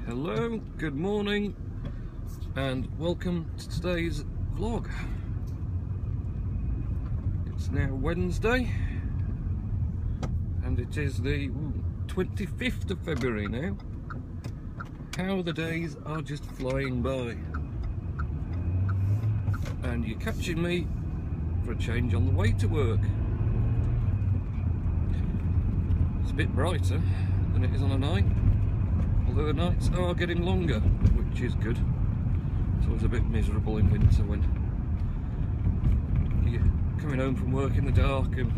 Hello, good morning, and welcome to today's vlog. It's now Wednesday, and it is the 25th of February now. How the days are just flying by. And you're catching me for a change on the way to work. It's a bit brighter than it is on a night, although the nights are getting longer, which is good. It's always a bit miserable in winter when you're coming home from work in the dark, and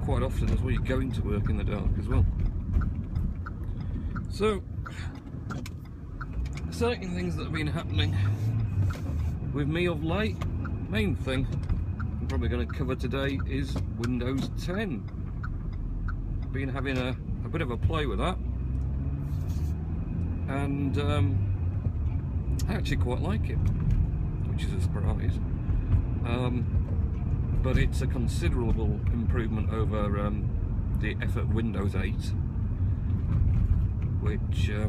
quite often as well you're going to work in the dark as well. So, exciting things that have been happening with me of late. Main thing I'm probably going to cover today is Windows 10. Been having a bit of a play with that, and I actually quite like it, which is a surprise. But it's a considerable improvement over the effort Windows 8, which I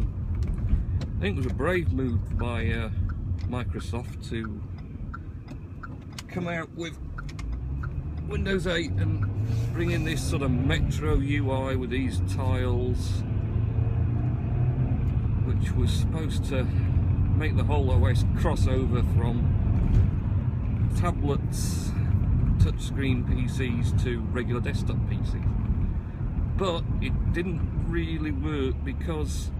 think was a brave move by Microsoft to come out with Windows 8 and bring in this sort of Metro UI with these tiles, which was supposed to make the whole OS crossover from tablets, touchscreen PCs to regular desktop PCs. But it didn't really work because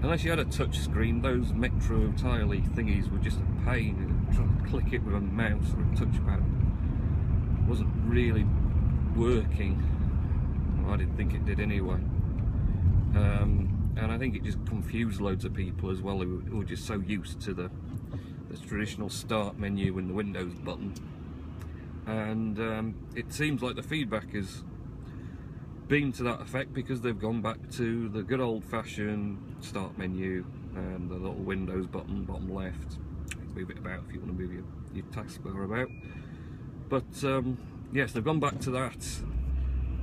unless you had a touch screen, those Metro tiley thingies were just a pain. Trying to click it with a mouse or a touchpad wasn't really working. Well, I didn't think it did anyway. And I think it just confused loads of people as well who were just so used to the traditional start menu and the Windows button. And it seems like the feedback has been to that effect, because they've gone back to the good old-fashioned start menu and the little Windows button bottom left. Move it about if you want to move your taskbar about. But yes, they've gone back to that,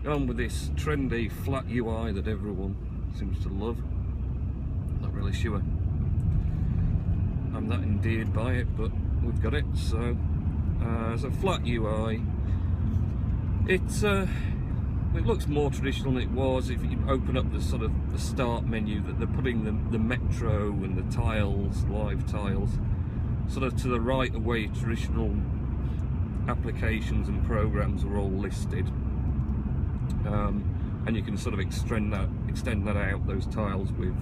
gone with this trendy flat UI that everyone seems to love. Not really sure I'm that endeared by it, but we've got it. So so flat UI. It looks more traditional than it was. If you open up the sort of the start menu, that they're putting the Metro and the tiles, live tiles, sort of to the right of where your traditional applications and programs are all listed, and you can sort of extend that out, those tiles, with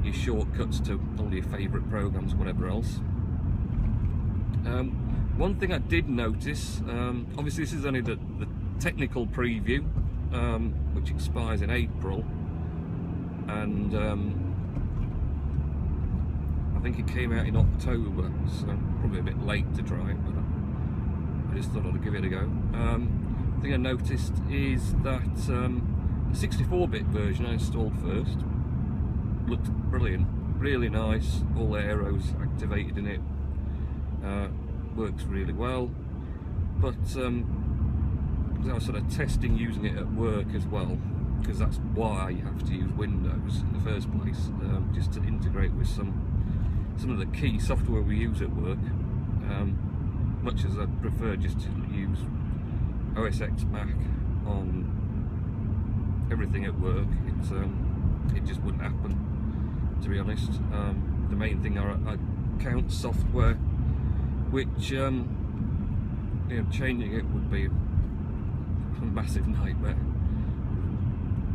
your shortcuts to all your favourite programs, whatever else. One thing I did notice, obviously this is only the technical preview, which expires in April, and I think it came out in October, so probably a bit late to try it, but I just thought I'd give it a go. The thing I noticed is that the 64-bit version I installed first looked brilliant, really nice, all the arrows activated in it, works really well. But I was sort of testing using it at work as well, because that's why you have to use Windows in the first place, just to integrate with some of the key software we use at work. Much as I prefer just to use OS X Mac on everything at work, it just wouldn't happen, to be honest. The main thing are account software, which changing it would be a massive nightmare.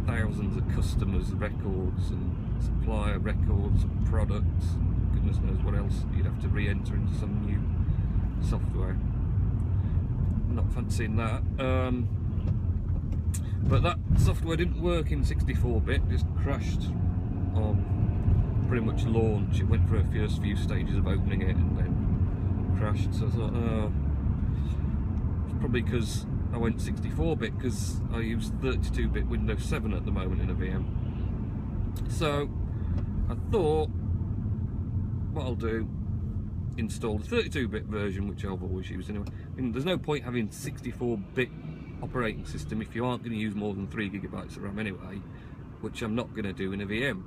Thousands of customers' records and supplier records and products, goodness knows what else you'd have to re-enter into some new software. Not fancying that. But that software didn't work in 64-bit, just crashed on pretty much launch. It went through a first few stages of opening it and then crashed. So I thought, oh, it's probably because I went 64-bit, because I use 32-bit Windows 7 at the moment in a VM. So I thought, what I'll do, install the 32-bit version, which I've always used anyway. I mean, there's no point having 64-bit operating system if you aren't going to use more than 3 GB of RAM anyway, which I'm not going to do in a VM.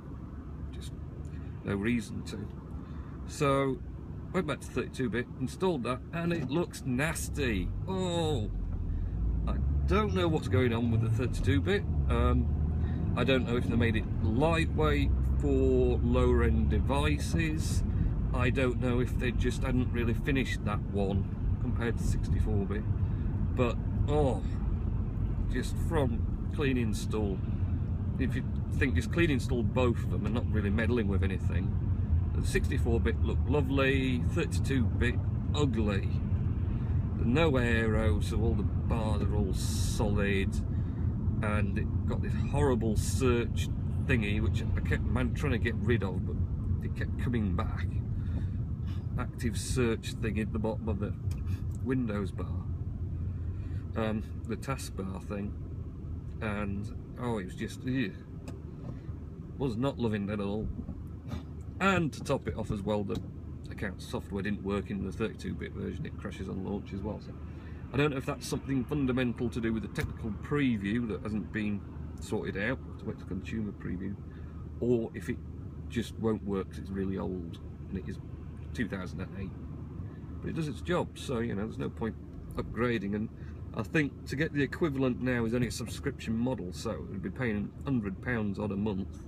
no reason to. So went back to 32-bit, installed that, and it looks nasty. Oh, I don't know what's going on with the 32-bit. I don't know if they made it lightweight for lower end devices. I don't know if they just hadn't really finished that one compared to 64-bit. But oh, just from clean install, if you think just clean install both of them and not really meddling with anything, the 64-bit looked lovely, 32-bit ugly. There's no aero, so all the bars are all solid, and it got this horrible search thingy which I kept trying to get rid of, but it kept coming back. Active search thing at the bottom of the Windows bar, the taskbar thing, and oh, it was just, ew. Was not loving that at all. And to top it off as well, the account software didn't work in the 32-bit version. It crashes on launch as well. So I don't know if that's something fundamental to do with the technical preview that hasn't been sorted out, to wait to consumer preview, or if it just won't work because it's really old, and it is 2008. But it does its job, so you know, there's no point upgrading. And I think to get the equivalent now is only a subscription model, so it would be paying £100 odd a month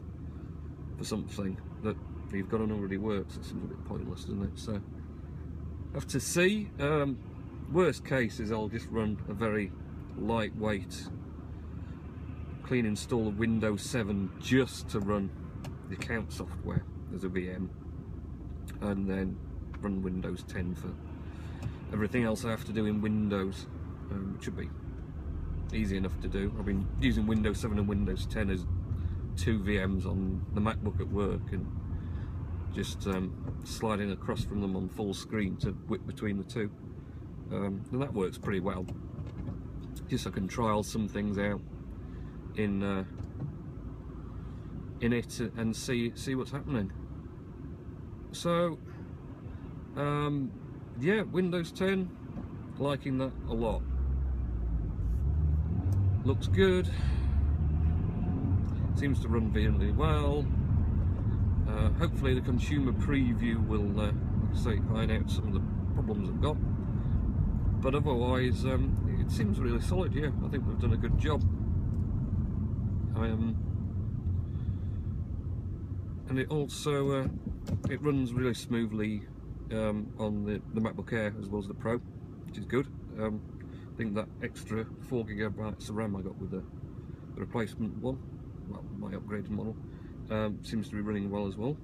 for something that you've got and already works. It seems a bit pointless, doesn't it? So have to see. Worst case is I'll just run a very lightweight clean install of Windows 7 just to run the account software as a VM, and then run Windows 10 for everything else I have to do in Windows. It should be easy enough to do. I've been using Windows 7 and Windows 10 as two VMs on the MacBook at work, and just sliding across from them on full screen to whip between the two, and that works pretty well. Just so I can trial some things out in it and see what's happening. So yeah, Windows 10, liking that a lot. Looks good, seems to run really well. Hopefully the consumer preview will, like I say, iron out some of the problems I've got. But otherwise, it seems really solid. Yeah, I think they've done a good job. And it also it runs really smoothly on the MacBook Air as well as the Pro, which is good. I think that extra 4 GB of RAM I got with the replacement one, well, my upgraded model, seems to be running well as well.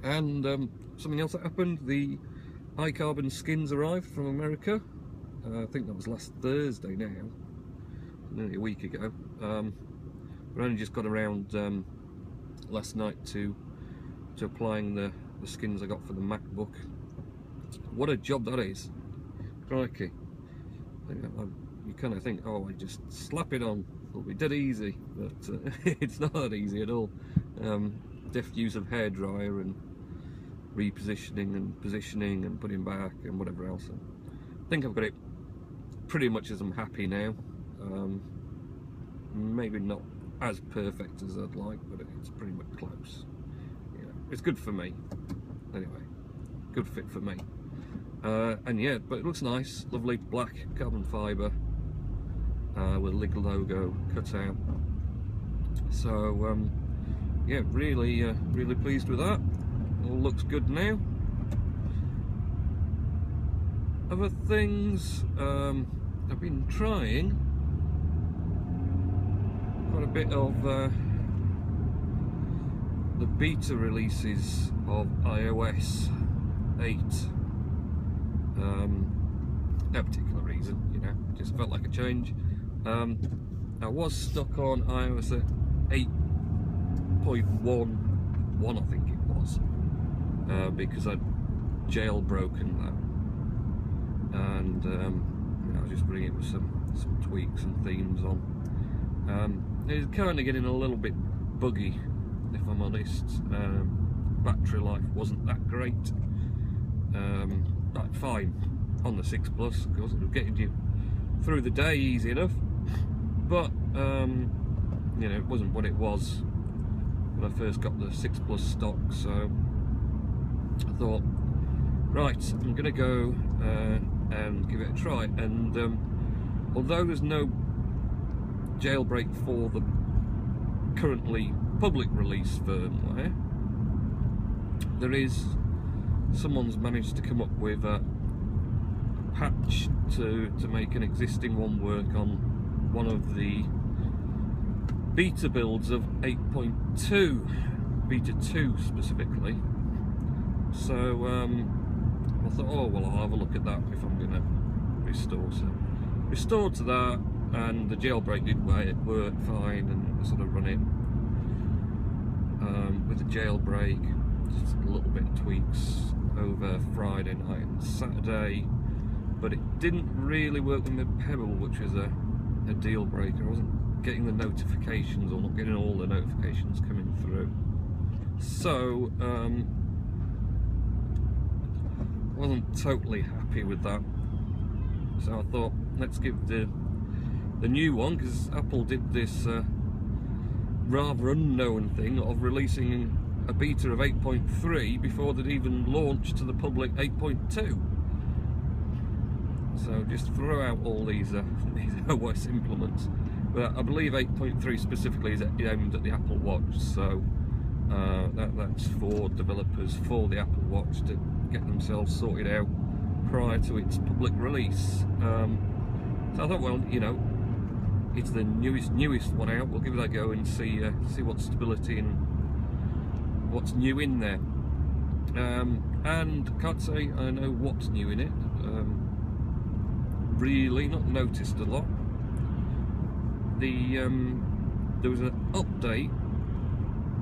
And something else that happened, the iCarbon skins arrived from America. I think that was last Thursday now, nearly a week ago. But I only just got around last night to applying the skins I got for the MacBook. What a job that is, crikey. You kind of think, oh, I just slap it on, it'll be dead easy, but it's not that easy at all. Deft use of hairdryer and repositioning and positioning and putting back and whatever else. I think I've got it pretty much as I'm happy now. Maybe not as perfect as I'd like, but it's pretty much close. Yeah, it's good for me. Anyway, good fit for me. And yeah, but it looks nice, lovely black carbon fibre with a LIG logo cut out. So yeah, really really pleased with that. All looks good now. Other things, I've been trying quite a bit of the beta releases of iOS 8. No particular reason, you know, just felt like a change. I was stuck on iOS 8.11, I think it was, because I'd jailbroken that, and you know, I was just bringing it with some tweaks and themes on. It's kind of getting a little bit buggy, if I'm honest. Battery life wasn't that great. Like fine on the 6 Plus, of course, it was getting you through the day easy enough, but you know, it wasn't what it was when when I first got the 6+ stock, so I thought, right, I'm going to go and give it a try. And although there's no jailbreak for the currently public release firmware, there is, someone's managed to come up with a patch to make an existing one work on one of the beta builds of 8.2, beta 2 specifically. So I thought, oh well, I'll have a look at that if I'm going to restore. So restored to that, and the jailbreak did work fine, and I sort of run it with the jailbreak, just a little bit of tweaks over Friday night and Saturday, but it didn't really work with my Pebble, which was a deal breaker. I wasn't getting the notifications, or not getting all the notifications coming through, so wasn't totally happy with that. So I thought, let's give the new one, because Apple did this rather unknown thing of releasing a beta of 8.3 before they'd even launched to the public 8.2. So just throw out all these OS implements. But I believe 8.3 specifically is aimed at the Apple Watch, so that's for developers for the Apple Watch to get themselves sorted out prior to its public release. So I thought, well, you know, it's the newest one out, we'll give it a go and see what stability and what's new in there. And can't say I know what's new in it. Really not noticed a lot. There was an update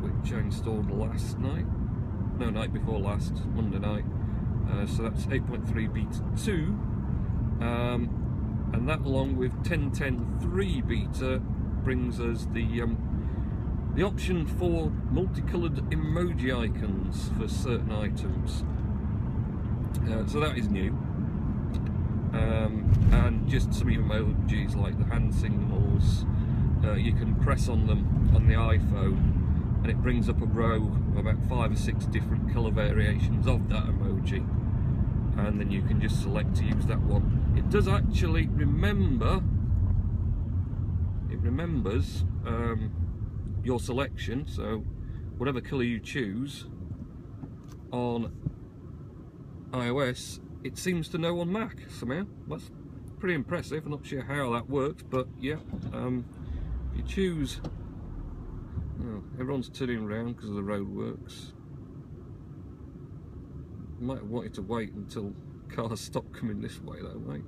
which I installed last night, no, night before last, Monday night. So that's 8.3 beta 2, and that, along with 10.10.3 beta, brings us the option for multicoloured emoji icons for certain items. So that is new. And just some emojis like the hand signals, you can press on them on the iPhone and it brings up a row of about 5 or 6 different colour variations of that emoji, and then you can just select to use that one. It does actually remembers your selection, so whatever colour you choose on iOS, it seems to know on Mac somehow. That's pretty impressive. I'm not sure how that works, but yeah, if you choose, oh, everyone's turning around because of the roadworks. Might have wanted to wait until cars stop coming this way though, mate.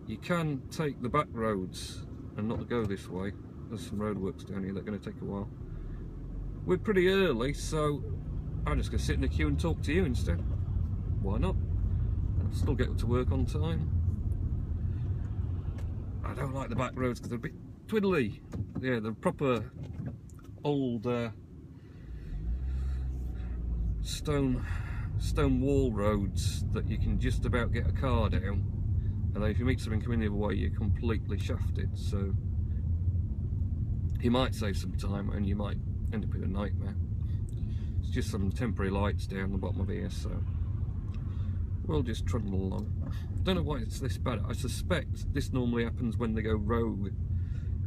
You can take the back roads and not go this way. There's some roadworks down here that are going to take a while. We're pretty early, so I'm just going to sit in the queue and talk to you instead. Why not? I'll still get to work on time. I don't like the back roads because they're a bit twiddly. Yeah, they're proper old stone wall roads that you can just about get a car down, and then if you meet something coming the other way, you're completely shafted. So you might save some time and you might end up in a nightmare. It's just some temporary lights down the bottom of here, so we'll just trundle along. I don't know why it's this bad. I suspect this normally happens when they go rogue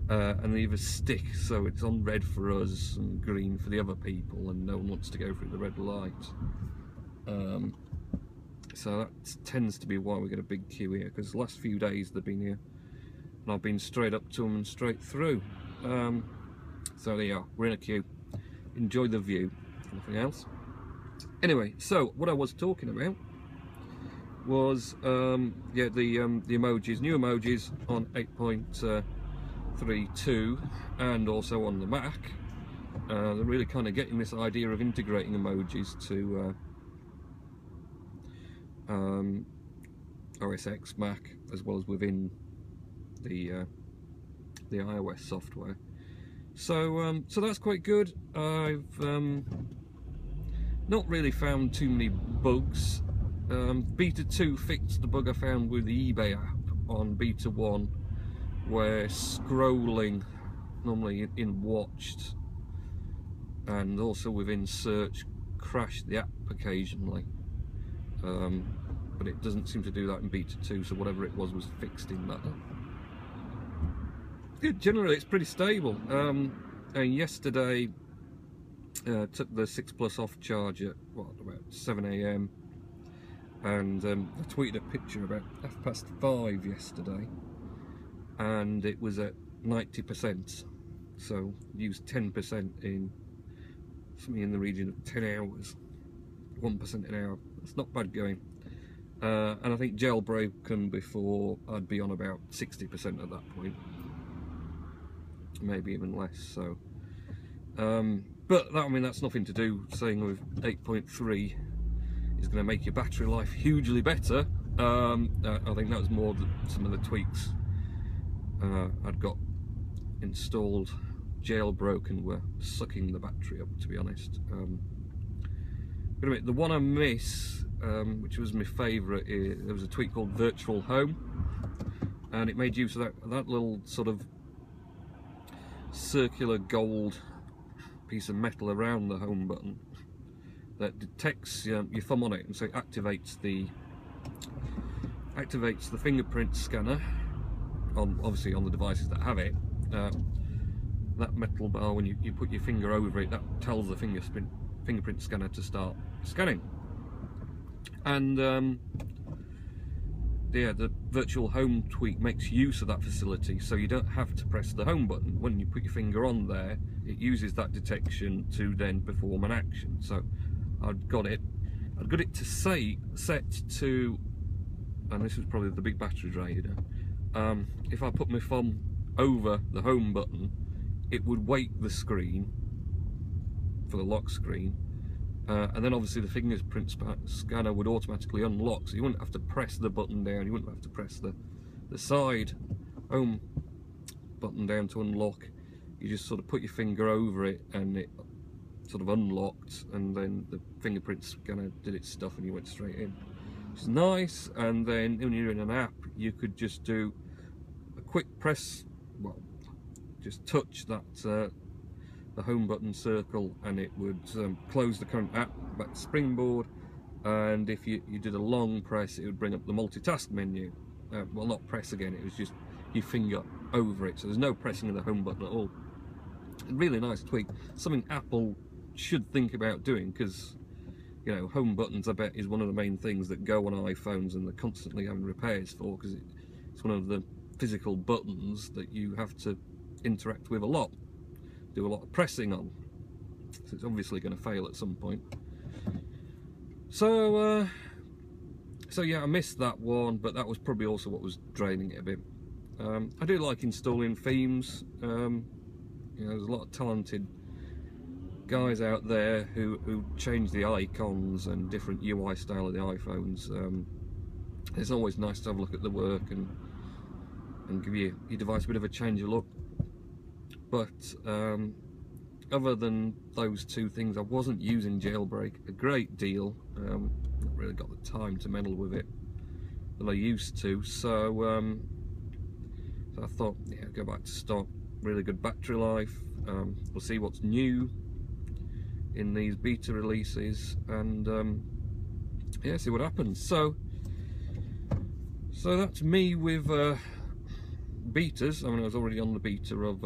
and they either stick, so it's on red for us and green for the other people, and no one wants to go through the red light. So that tends to be why we get a big queue here, because the last few days they've been here and I've been straight up to them and straight through. So there you are, we're in a queue. Enjoy the view, nothing else. Anyway, so what I was talking about was yeah, the emojis, new emojis on 8.32 and also on the Mac. They're really kind of getting this idea of integrating emojis to OS X Mac, as well as within the iOS software. So so that's quite good. I've not really found too many bugs. Beta 2 fixed the bug I found with the eBay app on Beta 1, where scrolling normally in watched and also within search crashed the app occasionally, but it doesn't seem to do that in beta 2, so whatever it was fixed in that. Generally it's pretty stable. And yesterday took the 6+ off charge at about 7 AM, and I tweeted a picture about 5:30 yesterday, and it was at 90%, so used 10% in something in the region of 10 hours, 1% an hour. It's not bad going. And I think jailbroken before, I'd be on about 60% at that point, maybe even less. So but that, I mean, that's nothing to do saying with 8.3 is going to make your battery life hugely better. I think that was more some of the tweaks I'd got installed jailbroken were sucking the battery up, to be honest. But anyway, the one I miss, which was my favourite, there was a tweak called Virtual Home, and it made use of that little sort of circular gold piece of metal around the home button that detects your thumb on it, and so it activates the fingerprint scanner on, obviously on the devices that have it. That metal bar, when you put your finger over it, that tells the fingerprint scanner to start scanning. And yeah, the Virtual Home tweak makes use of that facility, so you don't have to press the home button. When you put your finger on there, it uses that detection to then perform an action. So I'd got it to set to, and this was probably the big battery drainer, if I put my thumb over the home button, it would wake the screen for the lock screen, and then obviously the fingerprint scanner would automatically unlock, so you wouldn't have to press the button down, you wouldn't have to press the side home button down to unlock. You just sort of put your finger over it and it sort of unlocked, and then the fingerprint scanner did its stuff and you went straight in, which is nice. And then when you're in an app, you could just do a quick press, well, just touch that the home button circle, and it would close the current app, back to Springboard. And if you did a long press, it would bring up the multitask menu. Well, not press again, it was just your finger over it, so there's no pressing of the home button at all. Really nice tweak, something Apple should think about doing, because, you know, home buttons, I bet, is one of the main things that go on iPhones and they're constantly having repairs for, because it's one of the physical buttons that you have to interact with a lot, do a lot of pressing on, so it's obviously going to fail at some point. So yeah, I missed that one, but that was probably also what was draining it a bit. I do like installing themes. You know, there's a lot of talented guys out there who change the icons and different UI style of the iPhones. It's always nice to have a look at the work and give your device a bit of a change of look. But other than those two things, I wasn't using Jailbreak a great deal. Not really got the time to meddle with it that I used to. So I thought, yeah, go back to stock. Really good battery life. We'll see what's new in these beta releases, and yeah, see what happens. So that's me with betas. I mean, I was already on the beta of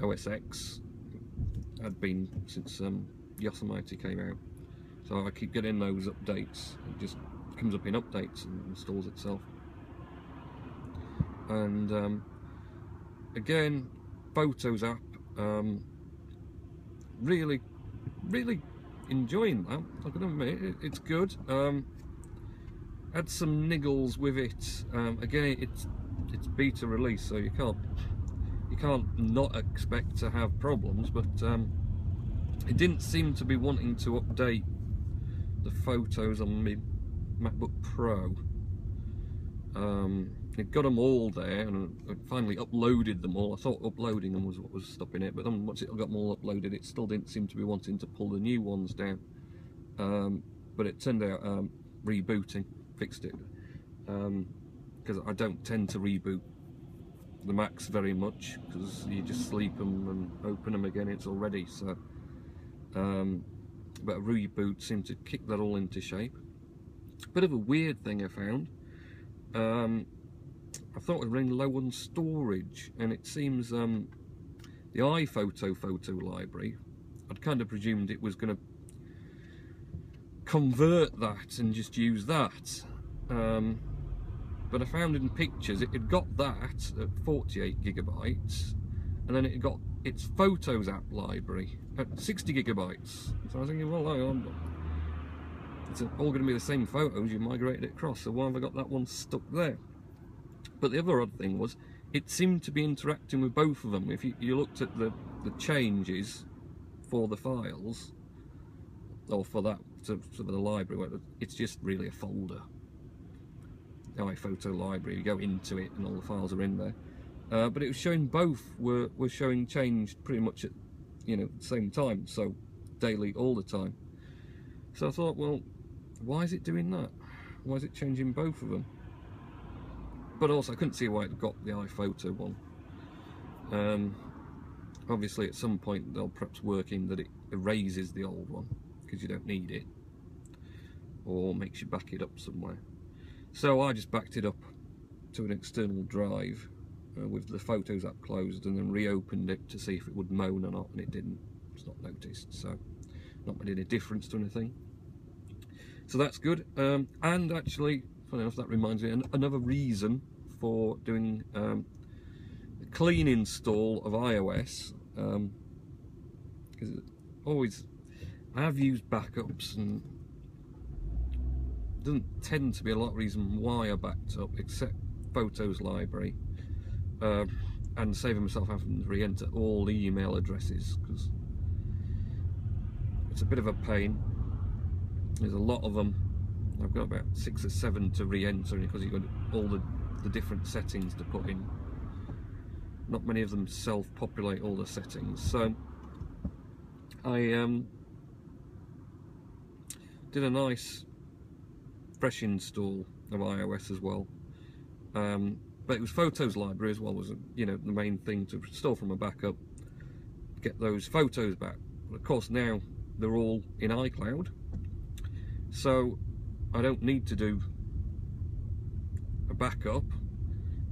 OS X. I'd been since Yosemite came out, so I keep getting those updates. It just comes up in updates and installs itself. And again, Photos app, really enjoying that. I can admit it's good. Had some niggles with it. Again, it's beta release, so you can't not expect to have problems. But it didn't seem to be wanting to update the photos on my MacBook Pro. It got them all there, and I finally uploaded them all. I thought uploading them was what was stopping it, but then once it got them all uploaded, it still didn't seem to be wanting to pull the new ones down. But it turned out rebooting fixed it, because I don't tend to reboot the Macs very much, because you just sleep them and open them again, it's all ready. So but a reboot seemed to kick that all into shape. Bit of a weird thing I found. I thought we were running low on storage, and it seems the iPhoto photo library, I'd kind of presumed it was going to convert that and just use that, but I found in pictures it had got that at 48 gigabytes, and then it got its Photos app library at 60 gigabytes. So I was thinking, well, it's all going to be the same photos, you migrated it across, so why have I got that one stuck there? But the other odd thing was, it seemed to be interacting with both of them. If you looked at the changes for the files, or for that, for the library, it's just really a folder. The iPhoto library, you go into it and all the files are in there. But it was showing both were showing change pretty much at, you know, the same time, so daily, all the time. So I thought, well, why is it doing that? Why is it changing both of them? But also I couldn't see why it got the iPhoto one. Obviously at some point they'll perhaps work in that it erases the old one because you don't need it, or makes you back it up somewhere. So I just backed it up to an external drive with the Photos app closed, and then reopened it to see if it would moan or not, and it didn't. It's not noticed, so not made any difference to anything. So that's good. And actually, funny enough, that reminds me, another reason for doing a clean install of iOS, because I have used backups, and it doesn't tend to be a lot of reason why I backed up, except Photos library, and saving myself having to re-enter all the email addresses, because it's a bit of a pain. There's a lot of them. I've got about 6 or 7 to re-enter, because you've got all the different settings to put in. Not many of them self-populate all the settings, so I did a nice fresh install of iOS as well. But it was Photos library as well, was, you know, the main thing to restore from a backup, get those photos back. But of course now they're all in iCloud, so I don't need to do a backup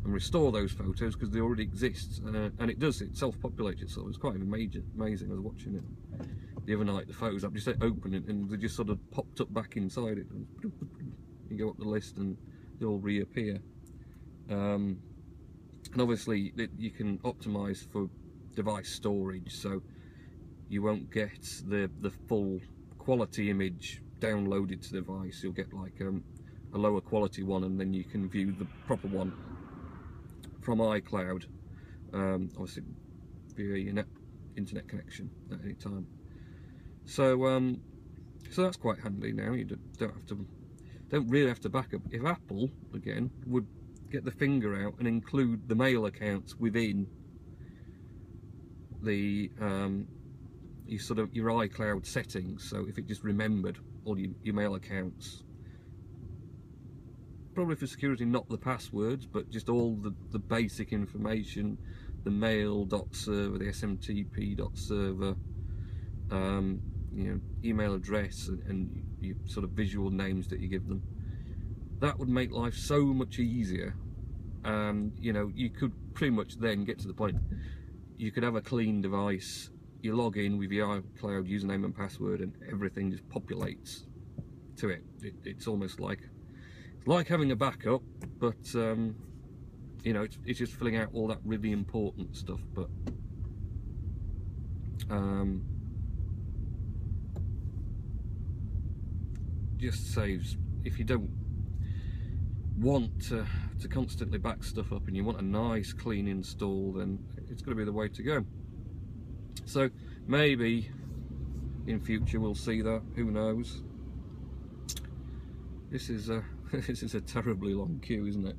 and restore those photos because they already exist, and it does, it self-populates itself. It's quite amazing. I was watching it the other night, the Photos app, just open it and they just sort of popped up back inside it, and you go up the list and they all reappear. And obviously you can optimize for device storage, so you won't get the full quality image downloaded to the device. You'll get like a lower quality one, and then you can view the proper one from iCloud, obviously via your internet connection at any time. So so that's quite handy now. You don't really have to back up. If Apple again would get the finger out and include the mail accounts within the your iCloud settings, so if it just remembered all your mail accounts, probably for security, not the passwords, but just all the basic information, the mail.server, the smtp.server, you know, email address, and your sort of visual names that you give them. That would make life so much easier. You know, you could pretty much then get to the point, you could have a clean device, you log in with your iCloud username and password, and everything just populates to it. It's almost like having a backup, but you know, it's just filling out all that really important stuff. But just saves, if you don't want to constantly back stuff up and you want a nice clean install, then it's going to be the way to go. So maybe in future we'll see that, who knows. This is a terribly long queue, isn't it?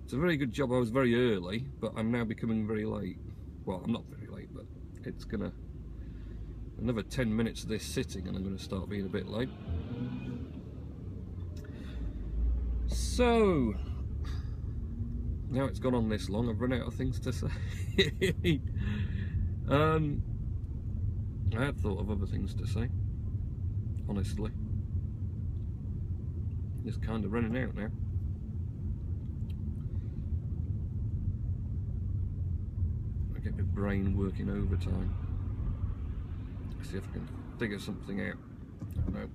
It's a very good job I was very early, but I'm now becoming very late. Well, I'm not very late, but it's gonna, another 10 minutes of this sitting and I'm gonna start being a bit late. So now it's gone on this long, I've run out of things to say. I had thought of other things to say, honestly. It's kind of running out now. I get my brain working overtime. See if I can figure something out. I don't know.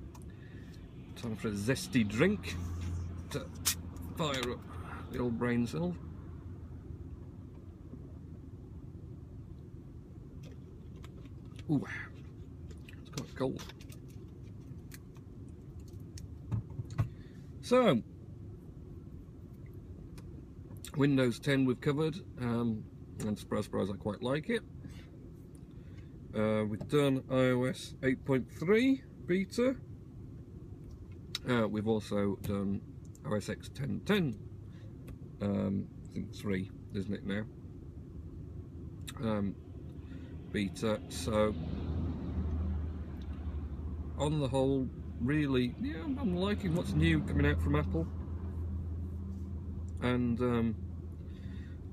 Time for a zesty drink to fire up the old brain cells. Ooh, it's quite cold. So, Windows 10 we've covered, and surprise, surprise, I quite like it. We've done iOS 8.3 beta. We've also done OS X 10.10. I think 3, isn't it now? Beta. So, on the whole, really, yeah, I'm liking what's new coming out from Apple. And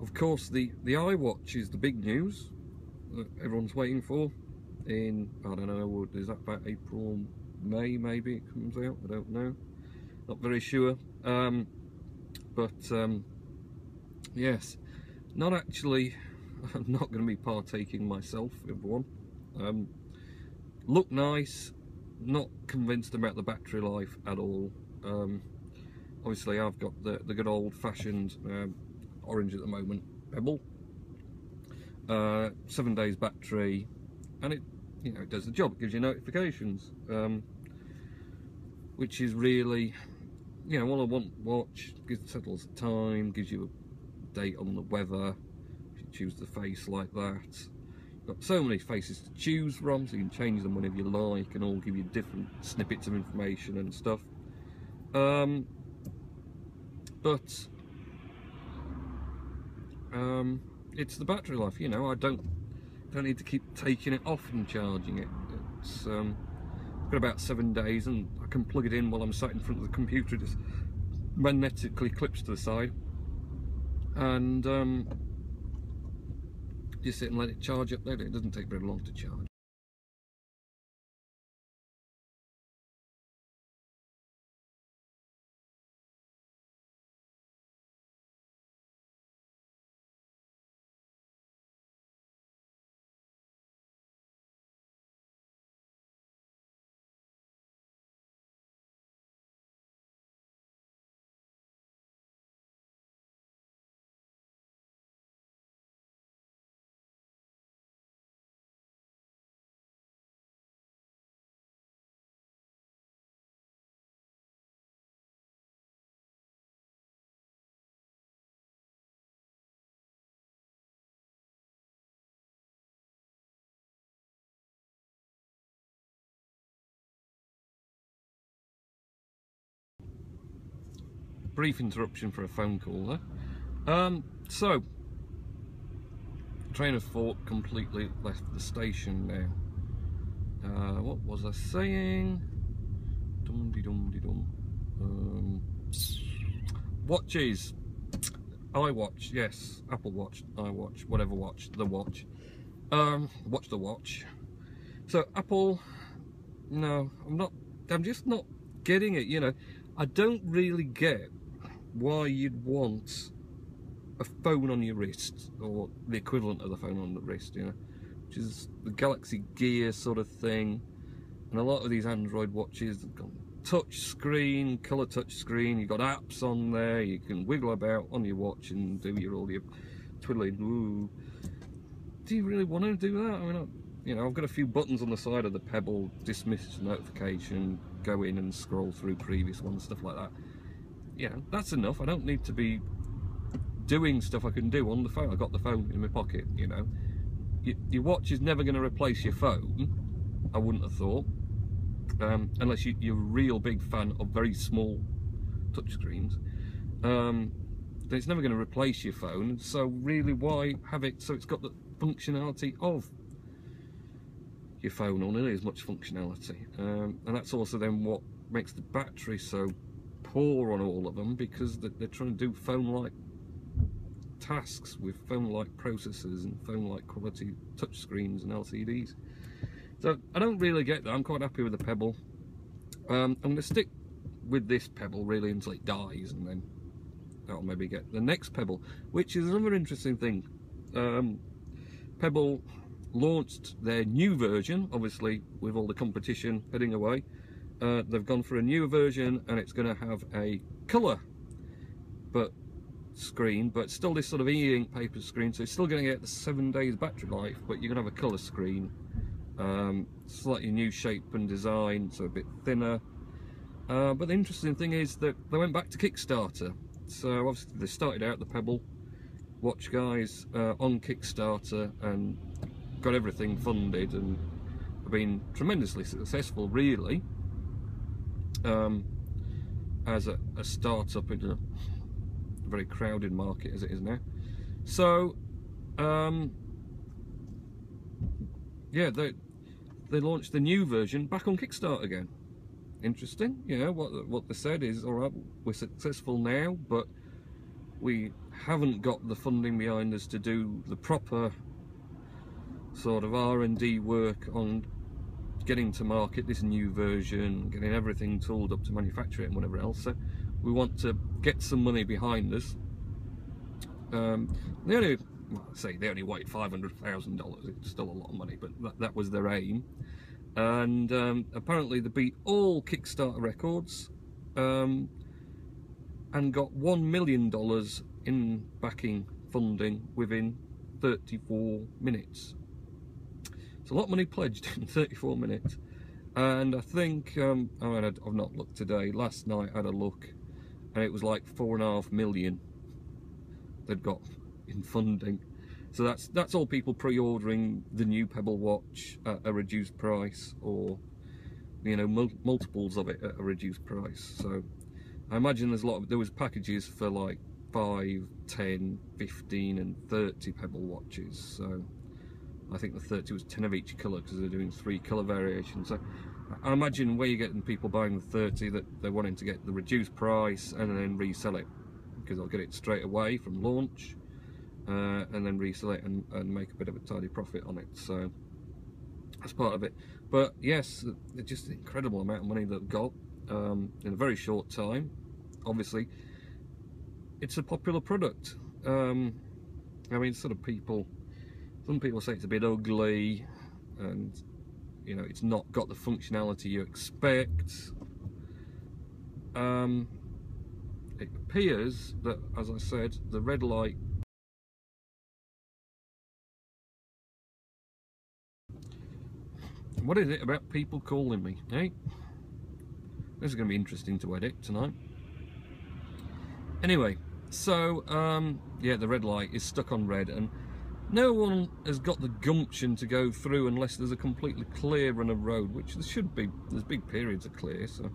of course, the iWatch is the big news that everyone's waiting for. In, I don't know, is that about April, May maybe it comes out? I don't know, not very sure. But yes, not actually. I'm not going to be partaking myself of one. Look nice, not convinced about the battery life at all. Obviously I've got the good old-fashioned orange at the moment, Pebble. 7 days battery, and it, you know, it does the job. It gives you notifications, which is really, you know, all I want. Watch, settles the time, gives you a date on the weather. If you choose the face like that, you've got so many faces to choose from, so you can change them whenever you like, and all give you different snippets of information and stuff. But it's the battery life, you know. I don't need to keep taking it off and charging it. It's got about 7 days, and I can plug it in while I'm sat in front of the computer. It just magnetically clips to the side, and just sit and let it charge up there. It doesn't take very long to charge. Brief interruption for a phone call there. So, train of thought completely left the station now. What was I saying? Watches. iWatch, yes. Apple Watch, iWatch, whatever watch, the watch. Watch the watch. So, Apple, no, I'm just not getting it, you know. I don't really get why you'd want a phone on your wrist, or the equivalent of the phone on the wrist, you know, which is the Galaxy Gear sort of thing. And a lot of these Android watches have got touch screen, colour touch screen. You've got apps on there, you can wiggle about on your watch and do all your twiddling. Ooh. Do you really want to do that? I mean, you know, I've got a few buttons on the side of the Pebble, dismiss notification, go in and scroll through previous ones, stuff like that. You know, that's enough. I don't need to be doing stuff I can do on the phone. I've got the phone in my pocket, you know. Your watch is never going to replace your phone, I wouldn't have thought, unless you're a real big fan of very small touchscreens. Then it's never going to replace your phone, so really why have it so it's got the functionality of your phone, or nearly as much functionality. And that's also then what makes the battery so poor on all of them, because they're trying to do phone-like tasks with phone-like processors and phone-like quality touchscreens and LCDs. So I don't really get that. I'm quite happy with the Pebble. I'm going to stick with this Pebble really until it dies, and then I'll maybe get the next Pebble, which is another interesting thing. Pebble launched their new version, obviously with all the competition heading away. They've gone for a newer version, and it's going to have a colour screen, but still this sort of e-ink paper screen, so it's still going to get the 7 days battery life, but you're going to have a colour screen, slightly new shape and design, so a bit thinner. But the interesting thing is that they went back to Kickstarter. So obviously they started out, the Pebble Watch guys, on Kickstarter, and got everything funded, and have been tremendously successful really, as a start-up in a very crowded market as it is now. So yeah, they launched the new version back on Kickstarter again. Interesting. Yeah, what they said is, all right, we're successful now, but we haven't got the funding behind us to do the proper sort of R&D work on getting to market this new version, getting everything tooled up to manufacture it and whatever else. So we want to get some money behind us. They only, well, I say they only wanted $500,000. It's still a lot of money, but that was their aim. And apparently they beat all Kickstarter records, and got $1 million in backing funding within 34 minutes. It's a lot of money pledged in 34 minutes. And I think, I mean, I've not looked today. Last night I had a look, and it was like 4.5 million they'd got in funding. So that's all people pre-ordering the new Pebble watch at a reduced price, or, you know, multiples of it at a reduced price. So I imagine there was packages for like 5, 10, 15 and 30 Pebble watches. So I think the 30 was 10 of each colour, because they're doing 3 colour variations. So I imagine where you're getting people buying the 30, that they're wanting to get the reduced price and then resell it, because they'll get it straight away from launch. And then resell it and make a bit of a tidy profit on it. So that's part of it. But yes, it's just an incredible amount of money they've got in a very short time. Obviously, it's a popular product. I mean, sort of some people say it's a bit ugly, and you know, it's not got the functionality you expect. It appears that, as I said, the red light. What is it about people calling me, eh? This is going to be interesting to edit tonight. Anyway, so, yeah, the red light is stuck on red, and no one has got the gumption to go through unless there's a completely clear run of road, which there should be. There's big periods of clear, so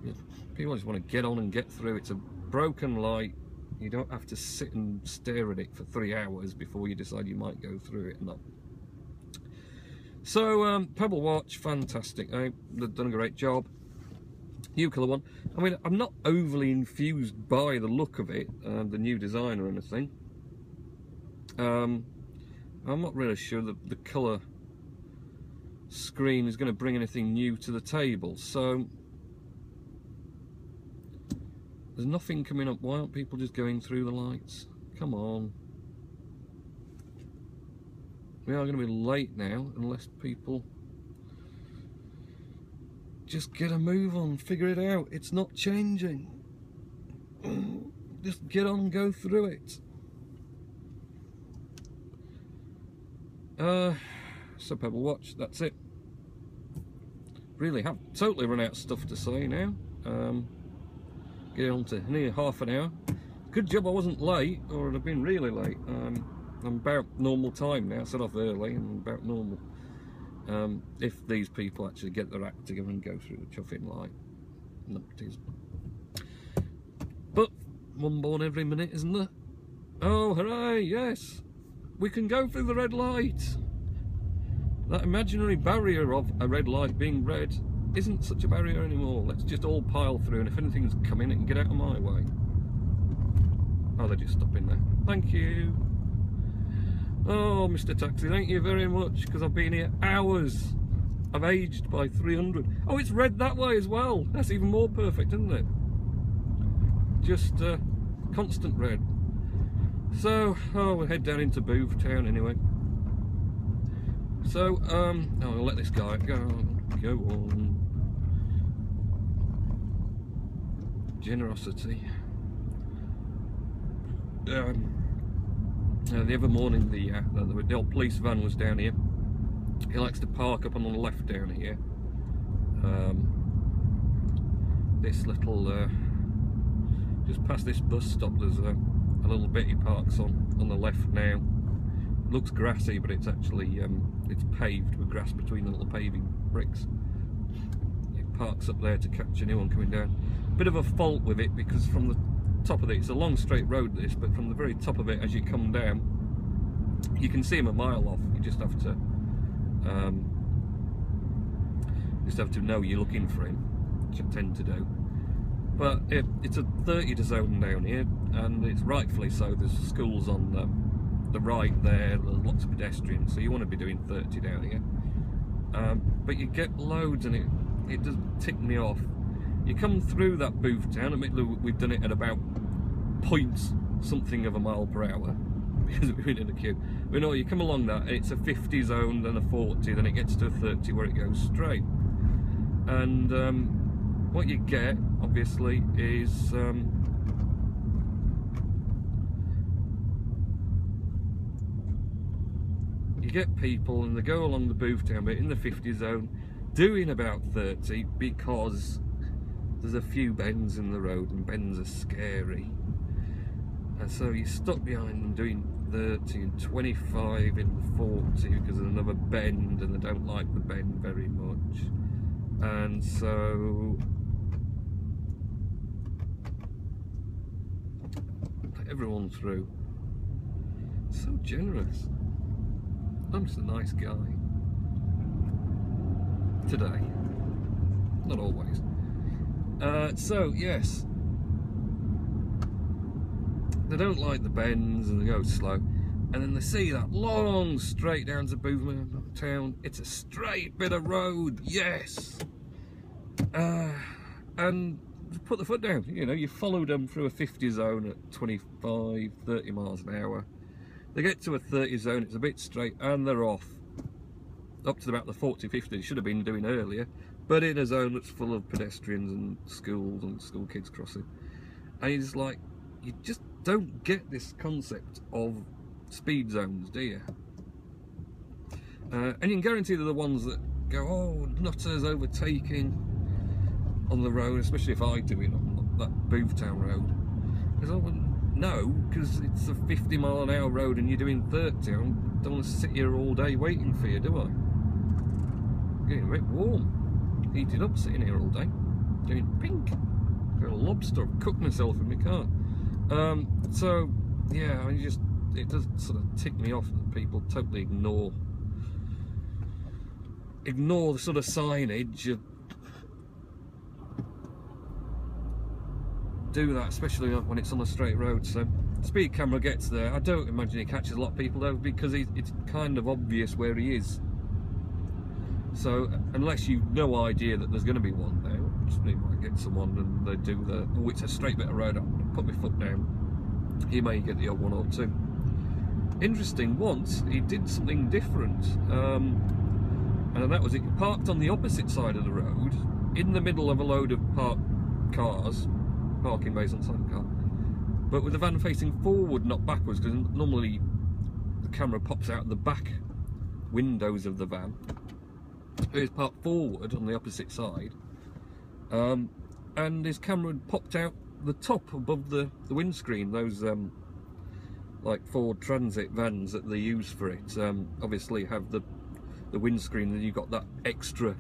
yeah, people just want to get on and get through. It's a broken light. You don't have to sit and stare at it for 3 hours before you decide you might go through it or not. So, Pebble watch, fantastic. They've done a great job. New colour one. I mean, I'm not overly infused by the look of it, the new design or anything. I'm not really sure that the colour screen is going to bring anything new to the table. So, there's nothing coming up. Why aren't people just going through the lights? Come on. We are going to be late now, unless people just get a move on, figure it out. It's not changing. Just get on and go through it. So Pebble watch, that's it. Really have totally run out of stuff to say now. Getting on to near half an hour. Good job I wasn't late, or I'd have been really late. I'm about normal time now. I set off early and about normal. If these people actually get their act together and go through the chuffing light. Numpties. But one born every minute, isn't there? Oh, hooray, yes! We can go through the red light! That imaginary barrier of a red light being red isn't such a barrier anymore. Let's just all pile through, and if anything's coming, it can get out of my way. Oh, they're just stopping there. Thank you. Oh, Mr. Taxi, thank you very much, because I've been here hours. I've aged by 300. Oh, it's red that way as well. That's even more perfect, isn't it? Just constant red. So, oh, we'll head down into Booth Town anyway. So, I'll let this guy go on. Generosity. The other morning, the old police van was down here. He likes to park up on the left down here. This little, just past this bus stop, there's a little bit he parks on the left now. It looks grassy, but it's actually it's paved with grass between the little paving bricks. He parks up there to catch anyone coming down. Bit of a fault with it, because from the top of it, it's a long straight road this, but from the very top of it as you come down, you can see him a mile off. You just have to know you're looking for him, which I tend to do. But it's a 30 zone down here, and it's rightfully so. There's schools on the right there, there's lots of pedestrians, so you want to be doing 30 down here. But you get loads, and it does tick me off. You come through that Booth Town, admittedly we've done it at about point something of a mile per hour, because we've been in a queue. But no, you come along that, and it's a 50 zone, then a 40, then it gets to a 30 where it goes straight. And what you get, obviously, is you get people, and they go along the Booth Town bit in the 50 zone, doing about 30, because there's a few bends in the road, and bends are scary. And so you're stuck behind them doing 30 and 25 in the 40 because of another bend, and they don't like the bend very much. And so let everyone through. So generous. I'm just a nice guy. Today. Not always. So, yes. They don't like the bends, and they go slow. And then they see that long straight down to Booth Town. It's a straight bit of road, yes. And put the foot down. You know, you followed them through a 50 zone at 25, 30 miles an hour. They get to a 30 zone, it's a bit straight, and they're off. Up to about the 40, 50 they should have been doing earlier, but in a zone that's full of pedestrians and schools and school kids crossing. And you're just like, you just don't get this concept of speed zones, do you? And you can guarantee they're the ones that go, oh, nutters overtaking on the road, especially if I do it on that Booth Town road. Because I wouldn't know, because it's a 50 mile an hour road and you're doing 30. I don't want to sit here all day waiting for you, do I? Getting a bit warm, heated up sitting here all day, doing pink. Got a lobster, I've cooked myself in my car. So yeah, I mean, it does sort of tick me off that people totally ignore the sort of signage. Do that, especially when it's on a straight road. So speed camera gets there. I don't imagine he catches a lot of people though, because it's kind of obvious where he is. So unless you've no idea that there's going to be one there, you might get someone and they do the, oh, it's a straight bit of road, I'm going to put my foot down. He may get the odd one or two. Interesting, once he did something different, and that was it parked on the opposite side of the road, in the middle of a load of parked cars, parking bays on the side of the car, but with the van facing forward, not backwards, because normally the camera pops out the back windows of the van. It was parked forward on the opposite side, and his camera had popped out the top above the windscreen. Those like Ford Transit vans that they use for it obviously have the windscreen, and you've got that extra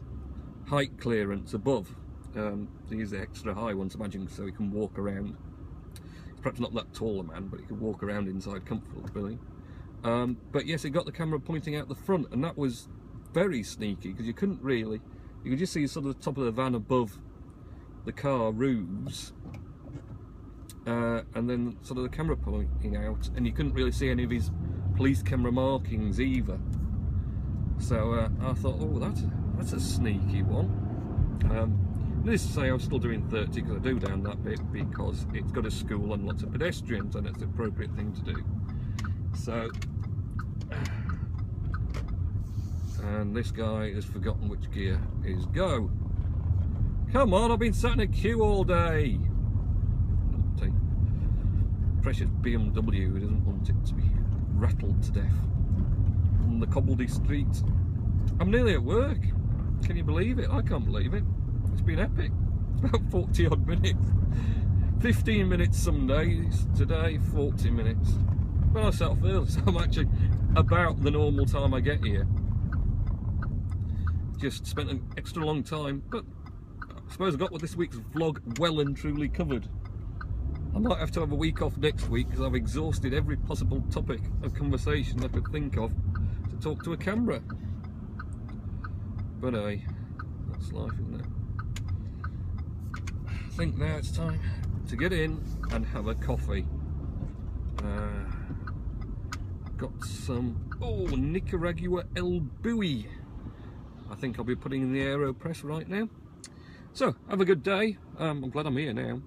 height clearance above. They use the extra high ones, imagine, so he can walk around. He's perhaps not that tall a man, but he can walk around inside comfortably. But yes, it got the camera pointing out the front, and that was very sneaky, because you couldn't really, you could just see sort of the top of the van above the car roofs, and then sort of the camera pointing out, and you couldn't really see any of his police camera markings either. So I thought, oh, that's a sneaky one. Needless to say, I was still doing 30 because I do down that bit because it's got a school and lots of pedestrians, and it's the appropriate thing to do. So, and this guy has forgotten which gear is go. Come on, I've been sat in a queue all day. Precious BMW doesn't want it to be rattled to death on the cobbledy streets. I'm nearly at work. Can you believe it? I can't believe it. It's been epic. It's about 40 odd minutes. 15 minutes some days. Today, 40 minutes. Well, I set off early, so I'm actually about the normal time I get here. Just spent an extra long time, but I suppose I got this week's vlog well and truly covered. I might have to have a week off next week because I've exhausted every possible topic of conversation I could think of to talk to a camera. But hey, that's life, isn't it? I think now it's time to get in and have a coffee. Got some, Nicaragua El Buey. I think I'll be putting in the AeroPress right now. So, have a good day. I'm glad I'm here now.